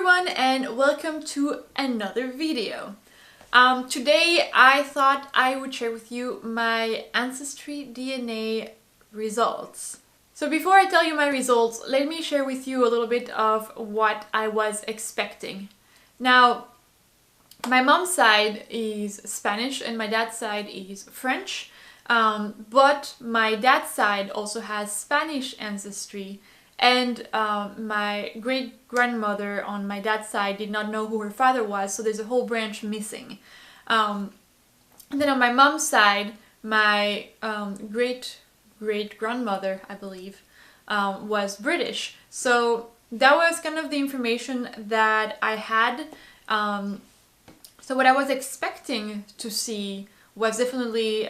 everyone and welcome to another video. Today I thought I would share with you my Ancestry DNA results. So before I tell you my results, let me share with you a little bit of what I was expecting. Now, my mom's side is Spanish and my dad's side is French, but my dad's side also has Spanish ancestry. And my great-grandmother on my dad's side did not know who her father was, so there's a whole branch missing. And then on my mom's side, my great-great-grandmother, I believe, was British. So that was kind of the information that I had. So what I was expecting to see was definitely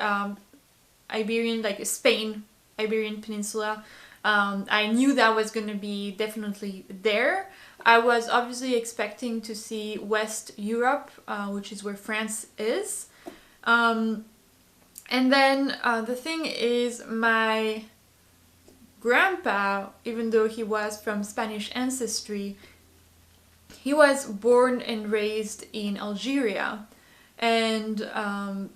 Iberian, like Spain, Iberian Peninsula. I knew that was going to be definitely there. I was obviously expecting to see West Europe, which is where France is. And then the thing is, my grandpa, even though he was from Spanish ancestry, he was born and raised in Algeria. And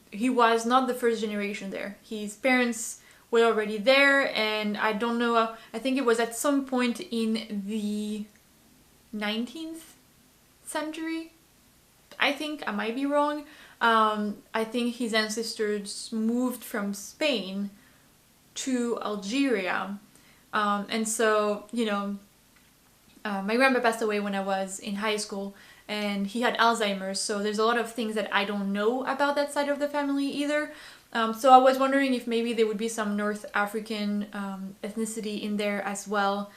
he was not the first generation there. His parents were already there, and I don't know, I think it was at some point in the 19th century. I think, I might be wrong. I think his ancestors moved from Spain to Algeria. And so, you know, my grandpa passed away when I was in high school, and he had Alzheimer's, so there's a lot of things that I don't know about that side of the family either. So I was wondering if maybe there would be some North African ethnicity in there as well.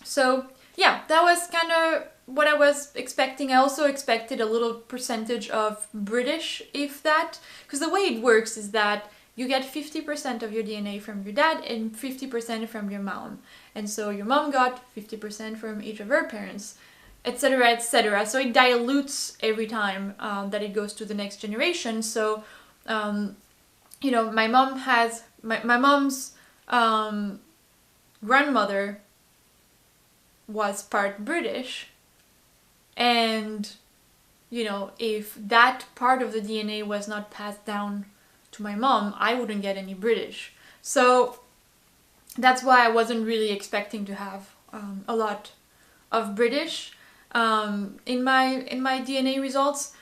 So yeah, that was kind of what I was expecting. I also expected a little percentage of British, if that, because the way it works is that you get 50% of your DNA from your dad and 50% from your mom. And so your mom got 50% from each of her parents, etc., etc. So it dilutes every time that it goes to the next generation. So you know, my mom has my mom's grandmother was part British, and you know, if that part of the DNA was not passed down to my mom, I wouldn't get any British. So that's why I wasn't really expecting to have a lot of British in my DNA results.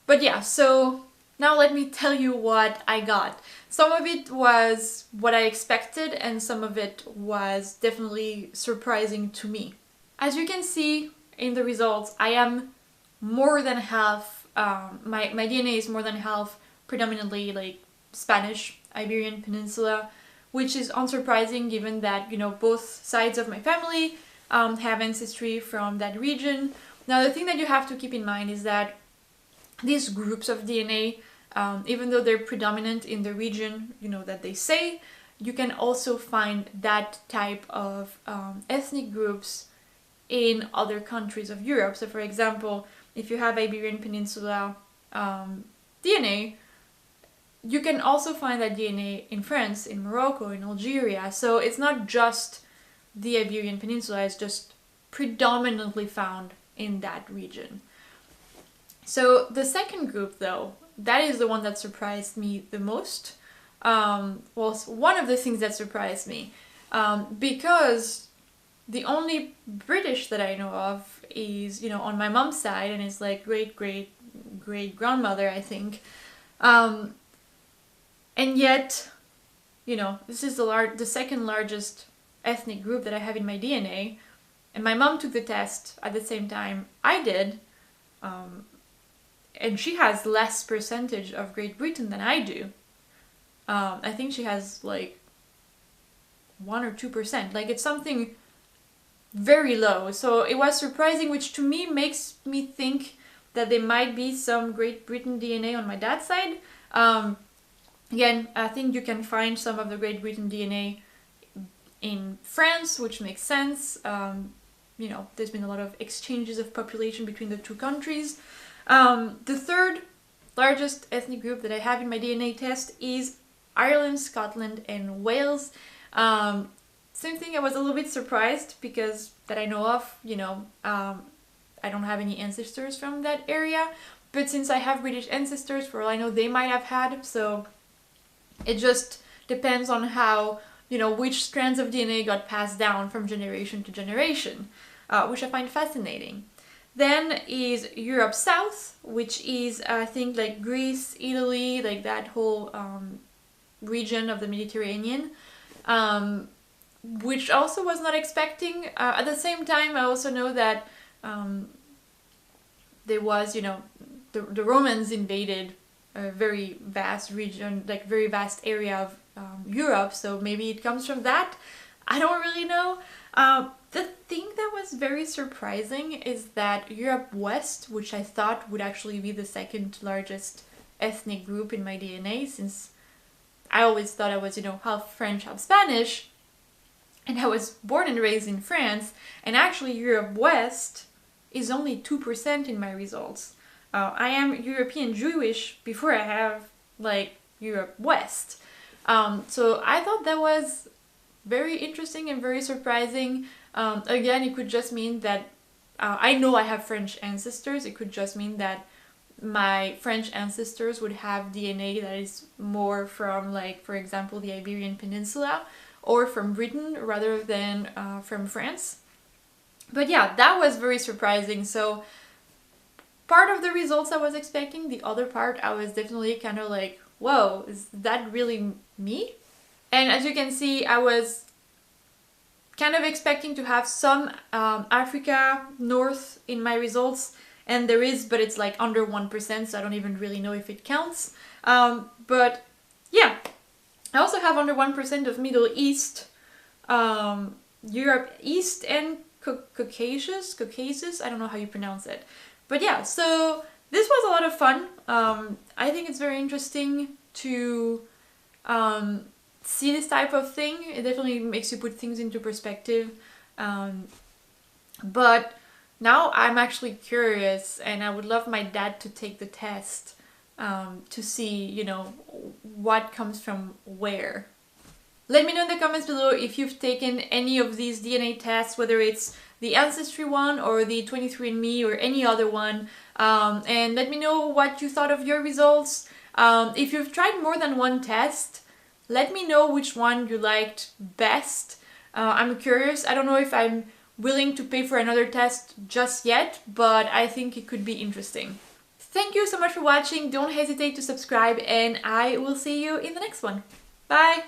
But yeah, so now let me tell you what I got. Some of it was what I expected, and some of it was definitely surprising to me. As you can see in the results, I am more than half, my DNA is more than half predominantly like Spanish, Iberian Peninsula, which is unsurprising given that, you know, both sides of my family have ancestry from that region. Now the thing that you have to keep in mind is that these groups of DNA, even though they're predominant in the region, you know, that they say, you can also find that type of ethnic groups in other countries of Europe. So for example, if you have Iberian Peninsula DNA, you can also find that DNA in France, in Morocco, in Algeria. So it's not just the Iberian Peninsula, it's just predominantly found in that region. So the second group, though, that is the one that surprised me the most. Well, one of the things that surprised me, because the only British that I know of is, you know, on my mom's side, and it's like great-great-great-grandmother, I think. And yet, you know, this is the second largest ethnic group that I have in my DNA, and my mom took the test at the same time I did. And she has less percentage of Great Britain than I do. I think she has like 1 or 2%. Like, it's something very low. So it was surprising, which to me makes me think that there might be some Great Britain DNA on my dad's side. Again, I think you can find some of the Great Britain DNA in France, which makes sense. You know, there's been a lot of exchanges of population between the two countries. The third largest ethnic group that I have in my DNA test is Ireland, Scotland, and Wales. Same thing, I was a little bit surprised because that I know of, I don't have any ancestors from that area. But since I have British ancestors, for all I know, they might have had. So it just depends on how, which strands of DNA got passed down from generation to generation, which I find fascinating. Then is Europe South, which is, I think, like Greece, Italy, like that whole region of the Mediterranean, which also was not expecting. At the same time, I also know that there was, the Romans invaded a very vast region, like very vast area of Europe, so maybe it comes from that. I don't really know. The thing that was very surprising is that Europe West, which I thought would actually be the second largest ethnic group in my DNA, since I always thought I was, half French, half Spanish, and I was born and raised in France, and actually Europe West is only 2% in my results. I am European Jewish before I have, like, Europe West. So I thought that was very interesting and very surprising. Again, it could just mean that I know I have French ancestors. It could just mean that my French ancestors would have DNA that is more from, like, for example, the Iberian Peninsula or from Britain rather than from France. But yeah, that was very surprising. So part of the results I was expecting, the other part I was definitely kind of like, whoa, is that really me? And as you can see, I was kind of expecting to have some Africa North in my results, and there is, but it's like under 1%, so I don't even really know if it counts. But yeah, I also have under 1% of Middle East, Europe East, and Caucasus, I don't know how you pronounce it. But yeah, so this was a lot of fun. I think it's very interesting to see this type of thing. It definitely makes you put things into perspective. But now I'm actually curious, and I would love my dad to take the test to see, what comes from where. Let me know in the comments below if you've taken any of these DNA tests, whether it's the Ancestry one or the 23andMe or any other one. And let me know what you thought of your results. If you've tried more than one test, let me know which one you liked best. I'm curious. I don't know if I'm willing to pay for another test just yet, but I think it could be interesting. Thank you so much for watching. Don't hesitate to subscribe, and I will see you in the next one. Bye!